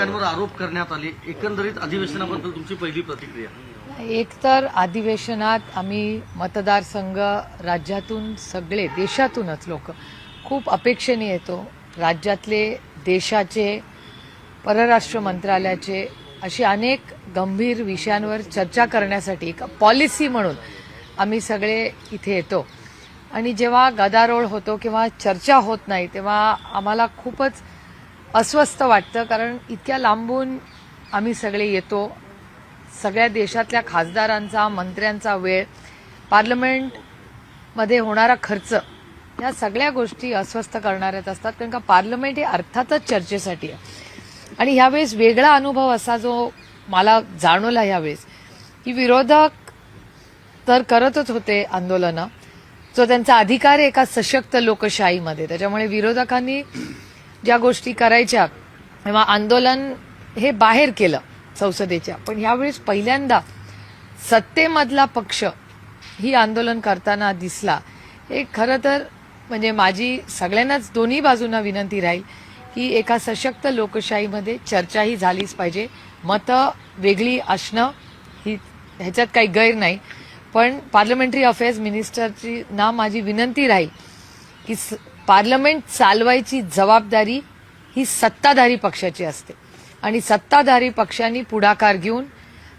ठिकाणावर आरोप करण्यात आले. एकंदरीत अधिवेशनाबद्दल तुमची पहिली प्रतिक्रिया? एक तर अधिवेशनात आम्ही मतदारसंघ राज्यातून सगळे देशातूनच लोक खूप अपेक्षेने येतो. राज्यातले देशाचे परराष्ट्र मंत्रालयाचे असे अनेक गंभीर विषयांवर चर्चा करण्यासाठी एक पॉलिसी म्हणून आम्ही सगळे इथे येतो. आणि जेव्हा गदारोळ होतो किंवा चर्चा होत नाही तेव्हा आम्हाला खूपच अस्वस्थ वाटतं, कारण इतक्या लांबून आम्ही सगळे येतो. सगळ्या देशातल्या खासदारांचा मंत्र्यांचा वेळ, पार्लमेंटमध्ये होणारा खर्च, या सगळ्या गोष्टी अस्वस्थ करणाऱ्याच असतात. कारण का पार्लमेंट हे अर्थातच चर्चेसाठी आहे. आणि ह्यावेळेस वेगळा अनुभव असा जो मला जाणवला ह्यावेळेस, की विरोधक तर करतच होते आंदोलनं, जो त्यांचा अधिकार आहे एका सशक्त लोकशाहीमध्ये. त्याच्यामुळे विरोधकांनी ज्या गोष्टी करायच्या किंवा आंदोलन हे बाहेर केलं संसदेच्या, पण यावेळेस पहिल्यांदा सत्तेमधला पक्ष ही आंदोलन करताना दिसला. हे खरं तर म्हणजे माझी सगळ्यांनाच दोन्ही बाजूंना विनंती राहील की एका सशक्त लोकशाहीमध्ये चर्चाही झालीच पाहिजे. मतं वेगळी असणं ही ह्याच्यात काही गैर नाही, पण पार्लमेंटरी अफेअर्स मिनिस्टरची ना माझी विनंती राहील की पार्लमेंट चालवायची जबाबदारी ही सत्ताधारी पक्षाची असते आणि सत्ताधारी पक्षांनी पुढाकार घेऊन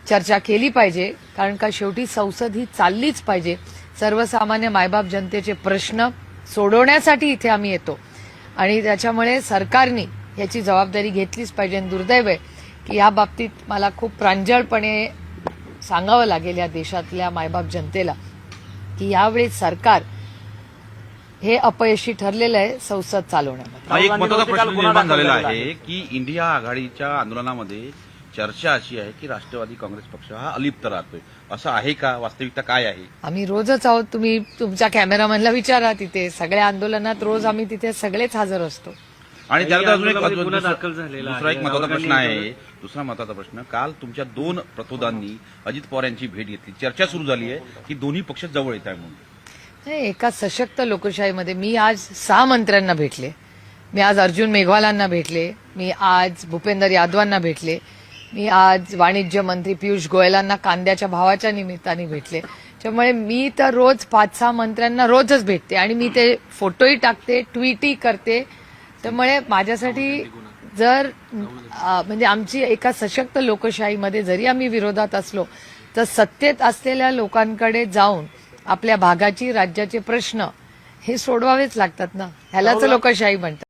चर्चा केली पाहिजे. कारण का शेवटी संसद ही चाललीच पाहिजे. सर्वसामान्य मायबाप जनतेचे प्रश्न सोडवण्यासाठी इथे आम्ही येतो आणि त्याच्यामुळे सरकारने याची जबाबदारी घेतलीच पाहिजे. आणि दुर्दैव आहे की या बाबतीत मला खूप प्रांजळपणे सांगावं लागेल या देशातल्या मायबाप जनतेला की यावेळी सरकार हे अपयशी ठरलेलं आहे संसद चालवण्यामध्ये. एक महत्त्वाचा प्रश्न निर्माण झालेला आहे की इंडिया आघाडीच्या आंदोलनामध्ये चर्चा अशी आहे की राष्ट्रवादी काँग्रेस पक्ष हा अलिप्त राहतोय. असं आहे का? वास्तविकता काय आहे? आम्ही रोजच आहोत. तुम्ही तुमच्या कॅमेरामॅनला विचारा, तिथे सगळ्या आंदोलनात रोज आम्ही तिथे सगळेच हजर असतो. आणि त्यानंतर अजून गुन्हा दाखल झालेला दुसरा एक आहे. महत्त्वाचा प्रश्न आहे. दुसरा महत्त्वाचा प्रश्न, काल तुमच्या दोन प्रतोदांनी अजित पवार यांची भेट घेतली. चर्चा सुरू झाली आहे की दोन्ही पक्ष जवळ येत आहे म्हणून. नाही, एका सशक्त लोकशाहीमध्ये मी आज 6 मंत्र्यांना भेटले. मी आज अर्जुन मेघवालांना भेटले. मी आज भूपेंदर यादवांना भेटले. मी आज वाणिज्य मंत्री पियुष गोयलांना कांद्याच्या भावाच्या निमित्ताने भेटले. त्यामुळे मी तर रोज 5-6 मंत्र्यांना रोजच भेटते आणि मी ते फोटोही टाकते, ट्विटही करते. त्यामुळे माझ्यासाठी जर म्हणजे आमची एका सशक्त लोकशाहीमध्ये जरी आम्ही विरोधात असलो तर सत्तेत असलेल्या लोकांकडे जाऊन आपल्या भागाची, राज्याचे प्रश्न हे सोडवावेच लागतात ना. ह्यालाच लोकशाही म्हणतात.